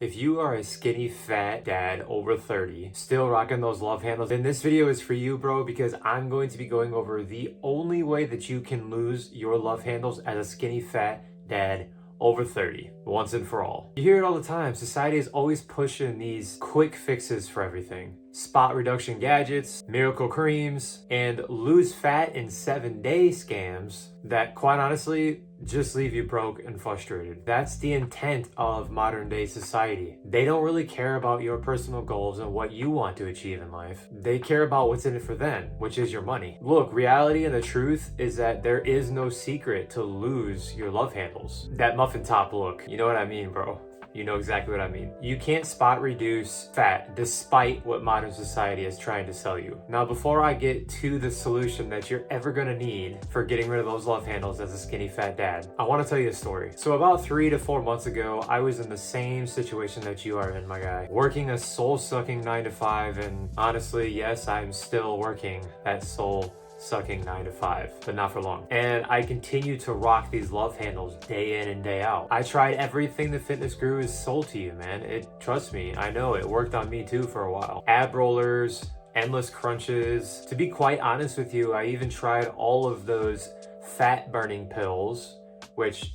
If you are a skinny fat dad over 30, still rocking those love handles, then this video is for you, bro, because I'm going to be going over the only way that you can lose your love handles as a skinny fat dad over 30, once and for all. You hear it all the time. Society is always pushing these quick fixes for everything. Spot reduction gadgets, miracle creams, and lose fat in 7-day scams that, quite honestly, just leave you broke and frustrated. That's the intent of modern day society. They don't really care about your personal goals and what you want to achieve in life. They care about what's in it for them, which is your money. Look, reality and the truth is that there is no secret to lose your love handles. That muffin top look, you know what I mean, bro? You know exactly what I mean. You can't spot reduce fat despite what modern society is trying to sell you. Now, before I get to the solution that you're ever gonna need for getting rid of those love handles as a skinny fat dad, I wanna tell you a story. So about 3 to 4 months ago, I was in the same situation that you are in, my guy. Working a soul-sucking 9 to 5, and honestly, yes, I'm still working that soul-sucking 9 to 5, but not for long. And I continue to rock these love handles day in and day out. I tried everything the fitness guru has sold to you, man. Trust me, I know it worked on me too for a while. Ab rollers, endless crunches. To be quite honest with you, I even tried all of those fat burning pills, which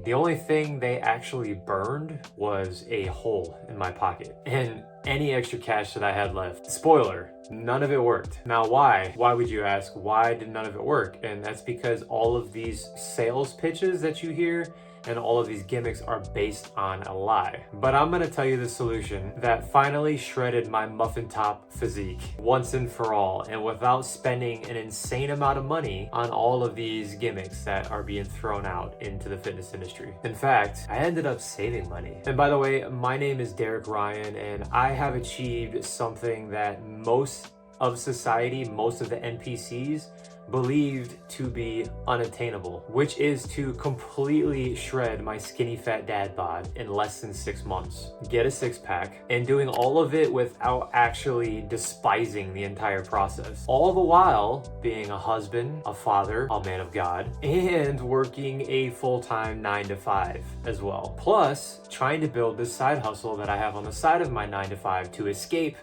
the only thing they actually burned was a hole in my pocket and any extra cash that I had left. Spoiler, none of it worked. Now, why? Why would you ask? Why did none of it work? And that's because all of these sales pitches that you hear and all of these gimmicks are based on a lie. But I'm gonna tell you the solution that finally shredded my muffin top physique once and for all, and without spending an insane amount of money on all of these gimmicks that are being thrown out into the fitness industry. In fact, I ended up saving money. And by the way, my name is Derek Ryan, and I have achieved something that most of society, most of the NPCs, believed to be unattainable, which is to completely shred my skinny fat dad bod in less than 6 months, get a six-pack, and doing all of it without actually despising the entire process. All the while being a husband, a father, a man of God, and working a full-time 9 to 5 as well. Plus, trying to build this side hustle that I have on the side of my 9 to 5 to escape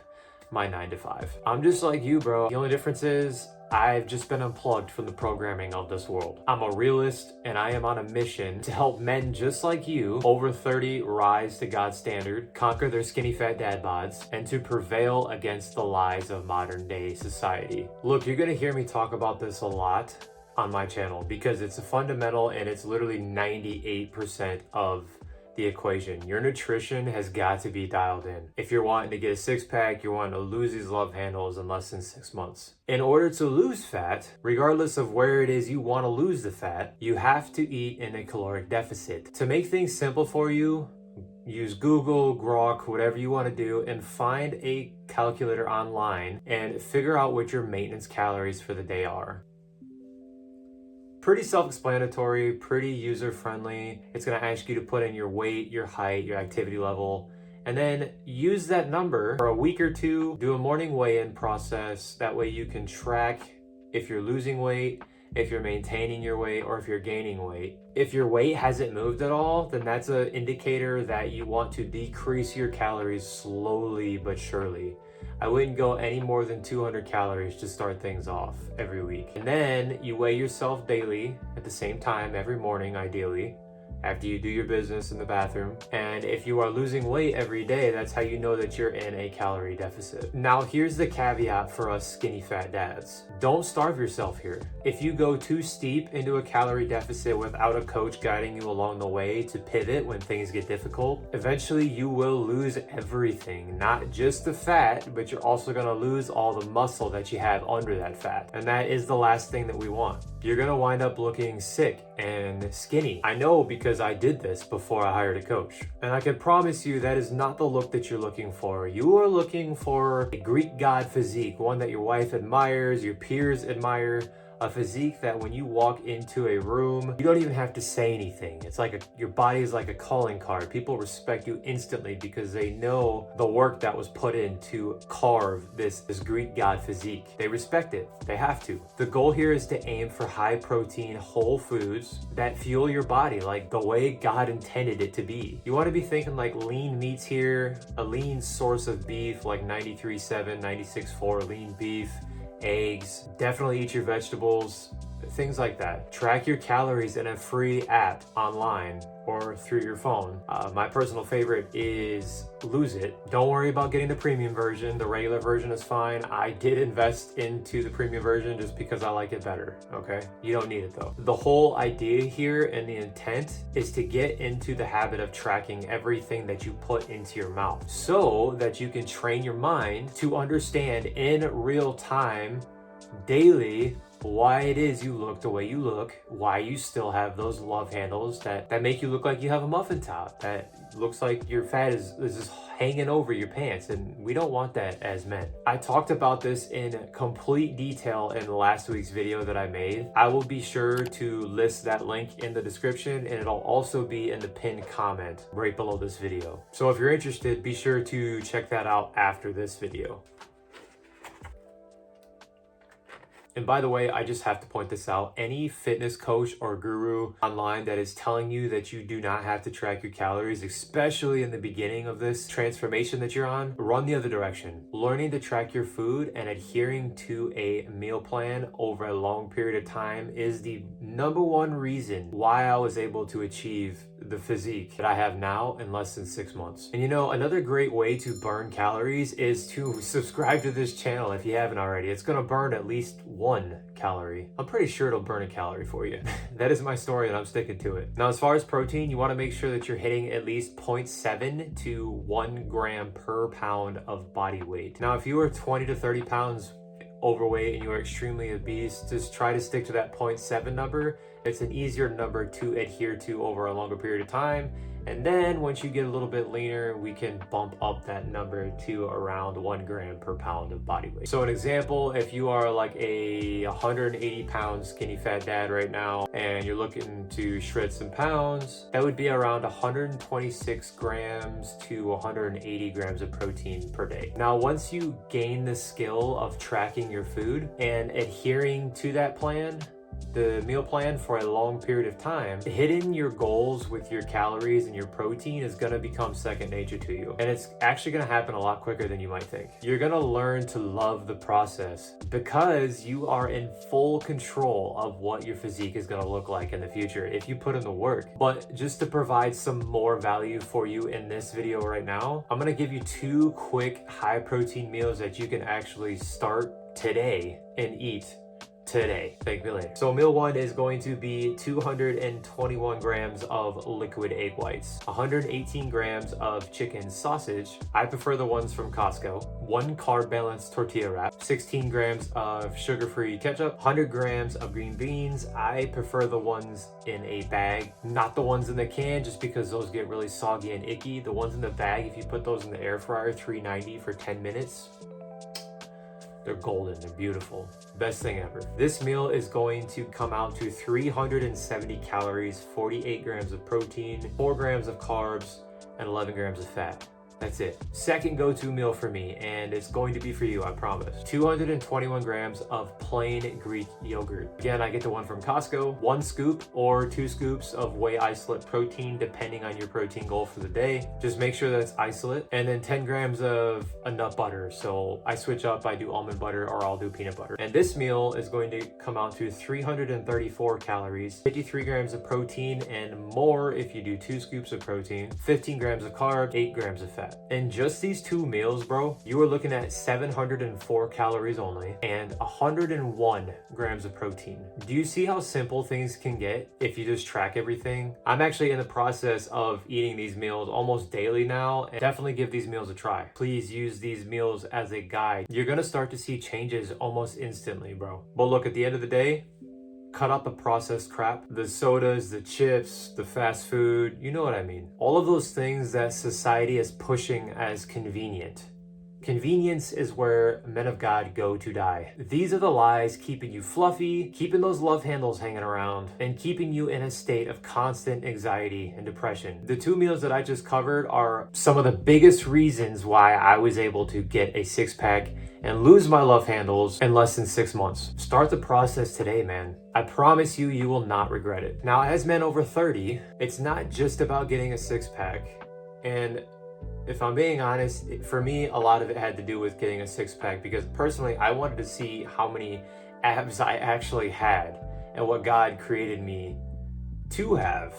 my 9 to 5. I'm just like you, bro. The only difference is I've just been unplugged from the programming of this world. I'm a realist, and I am on a mission to help men just like you, over 30, rise to God's standard, conquer their skinny fat dad bods, and to prevail against the lies of modern day society. Look, you're gonna hear me talk about this a lot on my channel because it's a fundamental and it's literally 98% of the equation. Your nutrition has got to be dialed in. If you're wanting to get a six-pack, you're wanting to lose these love handles in less than 6 months. In order to lose fat, regardless of where it is you want to lose the fat, you have to eat in a caloric deficit. To make things simple for you, use Google, Grok, whatever you want to do, and find a calculator online and figure out what your maintenance calories for the day are. Pretty self-explanatory, pretty user-friendly. It's gonna ask you to put in your weight, your height, your activity level, and then use that number for a week or two, do a morning weigh-in process. That way you can track if you're losing weight, if you're maintaining your weight, or if you're gaining weight. If your weight hasn't moved at all, then that's an indicator that you want to decrease your calories slowly but surely. I wouldn't go any more than 200 calories to start things off every week. And then you weigh yourself daily at the same time every morning, ideally, after you do your business in the bathroom. And if you are losing weight every day, that's how you know that you're in a calorie deficit. Now, here's the caveat for us skinny fat dads. Don't starve yourself here. If you go too steep into a calorie deficit without a coach guiding you along the way to pivot when things get difficult, eventually you will lose everything. Not just the fat, but you're also gonna lose all the muscle that you have under that fat. And that is the last thing that we want. You're gonna wind up looking sick and skinny. I know because I did this before I hired a coach. And I can promise you that is not the look that you're looking for. You are looking for a Greek god physique, one that your wife admires, your peers admire, A physique that when you walk into a room, you don't even have to say anything. It's like your body is like a calling card. People respect you instantly because they know the work that was put in to carve this Greek god physique. They respect it. They have to. The goal here is to aim for high protein whole foods that fuel your body like the way God intended it to be. You want to be thinking like lean meats here, a lean source of beef like 93.7, 96.4 lean beef, eggs. Definitely eat your vegetables, things like that. Track your calories in a free app online or through your phone. My personal favorite is Lose It. Don't worry about getting the premium version. The regular version is fine. I did invest into the premium version just because I like it better, okay? You don't need it though. The whole idea here and the intent is to get into the habit of tracking everything that you put into your mouth so that you can train your mind to understand in real time, daily, why it is you look the way you look, why you still have those love handles that make you look like you have a muffin top, that looks like your fat is just hanging over your pants, and we don't want that as men. I talked about this in complete detail in last week's video that I made. I will be sure to list that link in the description, and it'll also be in the pinned comment right below this video. So if you're interested, be sure to check that out after this video. And by the way, I just have to point this out. Any fitness coach or guru online that is telling you that you do not have to track your calories, especially in the beginning of this transformation that you're on, run the other direction. Learning to track your food and adhering to a meal plan over a long period of time is the #1 reason why I was able to achieve the physique that I have now in less than 6 months. And you know, another great way to burn calories is to subscribe to this channel if you haven't already. It's gonna burn at least 1 calorie. I'm pretty sure it'll burn a calorie for you. That is my story and I'm sticking to it. Now, as far as protein, you wanna make sure that you're hitting at least 0.7 to 1 gram per pound of body weight. Now, if you are 20 to 30 pounds overweight and you are extremely obese, just try to stick to that 0.7 number. It's an easier number to adhere to over a longer period of time. And then once you get a little bit leaner, we can bump up that number to around 1 gram per pound of body weight. So an example, if you are like a 180 pound skinny fat dad right now, and you're looking to shred some pounds, that would be around 126 grams to 180 grams of protein per day. Now, once you gain the skill of tracking your food and adhering to that plan, the meal plan for a long period of time, hitting your goals with your calories and your protein is going to become second nature to you. And it's actually going to happen a lot quicker than you might think. You're going to learn to love the process because you are in full control of what your physique is going to look like in the future if you put in the work. But just to provide some more value for you in this video right now, I'm going to give you 2 quick high protein meals that you can actually start today and eat today. Thank me later. So meal 1 is going to be 221 grams of liquid egg whites, 118 grams of chicken sausage. I prefer the ones from Costco. 1 carb balanced tortilla wrap, 16 grams of sugar-free ketchup, 100 grams of green beans. I prefer the ones in a bag, not the ones in the can, just because those get really soggy and icky. The ones in the bag, if you put those in the air fryer, 390 for 10 minutes, they're golden, they're beautiful. Best thing ever. This meal is going to come out to 370 calories, 48 grams of protein, 4 grams of carbs, and 11 grams of fat. That's it. Second go-to meal for me, and it's going to be for you, I promise. 221 grams of plain Greek yogurt. Again, I get the one from Costco. 1 scoop or 2 scoops of whey isolate protein, depending on your protein goal for the day. Just make sure that it's isolate. And then 10 grams of a nut butter. So I switch up, I do almond butter or I'll do peanut butter. And this meal is going to come out to 334 calories, 53 grams of protein, and more if you do 2 scoops of protein, 15 grams of carbs, 8 grams of fat. In just these 2 meals, bro, you are looking at 704 calories only and 101 grams of protein. Do you see how simple things can get if you just track everything? I'm actually in the process of eating these meals almost daily now, and definitely give these meals a try. Please use these meals as a guide. You're gonna start to see changes almost instantly, bro. But look, at the end of the day, cut out the processed crap, the sodas, the chips, the fast food, you know what I mean. All of those things that society is pushing as convenient. Convenience is where men of God go to die. These are the lies keeping you fluffy, keeping those love handles hanging around, and keeping you in a state of constant anxiety and depression. The 2 meals that I just covered are some of the biggest reasons why I was able to get a six-pack and lose my love handles in less than 6 months. Start the process today, man. I promise you, you will not regret it. Now, as men over 30, it's not just about getting a six-pack. And if I'm being honest, for me, a lot of it had to do with getting a six-pack because personally, I wanted to see how many abs I actually had and what God created me to have.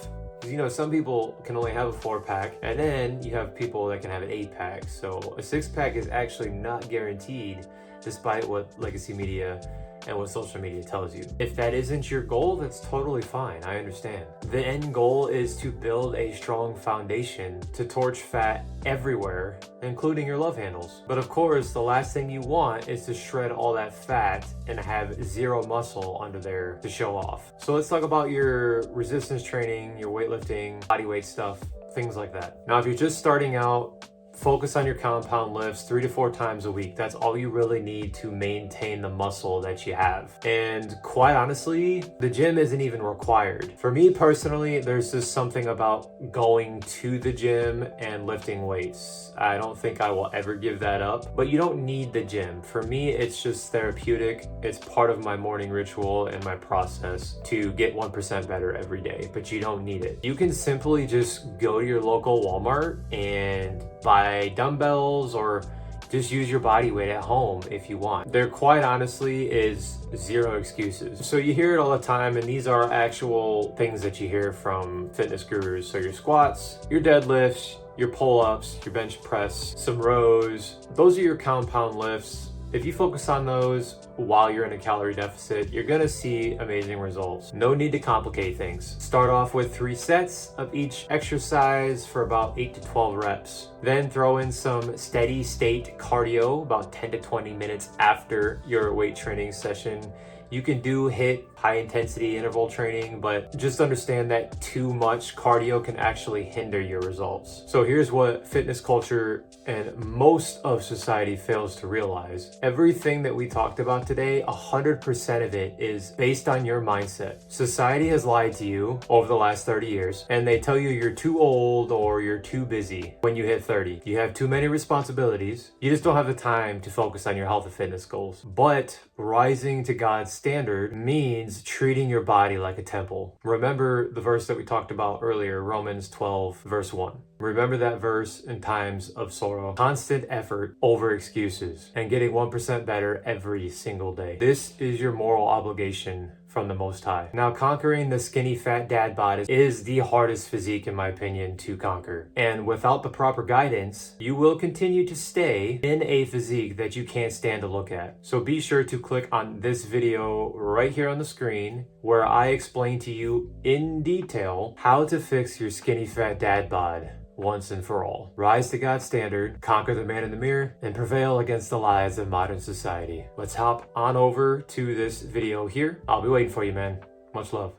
You know, some people can only have a 4-pack, and then you have people that can have an 8-pack. So a 6-pack is actually not guaranteed, despite what legacy media and what social media tells you. If that isn't your goal, that's totally fine. I understand. The end goal is to build a strong foundation to torch fat everywhere, including your love handles. But of course, the last thing you want is to shred all that fat and have zero muscle under there to show off. So let's talk about your resistance training, your weightlifting, body weight stuff, things like that. Now, if you're just starting out, focus on your compound lifts 3 to 4 times a week. That's all you really need to maintain the muscle that you have. And quite honestly, the gym isn't even required. For me personally, there's just something about going to the gym and lifting weights. I don't think I will ever give that up, but you don't need the gym. For me, it's just therapeutic. It's part of my morning ritual and my process to get 1% better every day, but you don't need it. You can simply just go to your local Walmart and buy dumbbells or just use your body weight at home if you want. There quite honestly is zero excuses. So you hear it all the time, and these are actual things that you hear from fitness gurus. So your squats, your deadlifts, your pull-ups, your bench press, some rows, those are your compound lifts. If you focus on those while you're in a calorie deficit, you're gonna see amazing results. No need to complicate things. Start off with 3 sets of each exercise for about 8 to 12 reps. Then throw in some steady state cardio about 10 to 20 minutes after your weight training session. You can do HIIT, high intensity interval training, but just understand that too much cardio can actually hinder your results. So here's what fitness culture and most of society fails to realize. Everything that we talked about today, 100% of it is based on your mindset. Society has lied to you over the last 30 years, and they tell you you're too old or you're too busy when you hit 30. You have too many responsibilities. You just don't have the time to focus on your health and fitness goals. But rising to God's standard means treating your body like a temple. Remember the verse that we talked about earlier, Romans 12, verse 1. Remember that verse in times of sorrow. Constant effort over excuses and getting 1% better every single day. This is your moral obligation from the Most High. Now, conquering the skinny fat dad bod is the hardest physique, in my opinion, to conquer. And without the proper guidance, you will continue to stay in a physique that you can't stand to look at. So be sure to click on this video right here on the screen where I explain to you in detail how to fix your skinny fat dad bod once and for all. Rise to God's standard, conquer the man in the mirror, and prevail against the lies of modern society. Let's hop on over to this video here. I'll be waiting for you, man. Much love.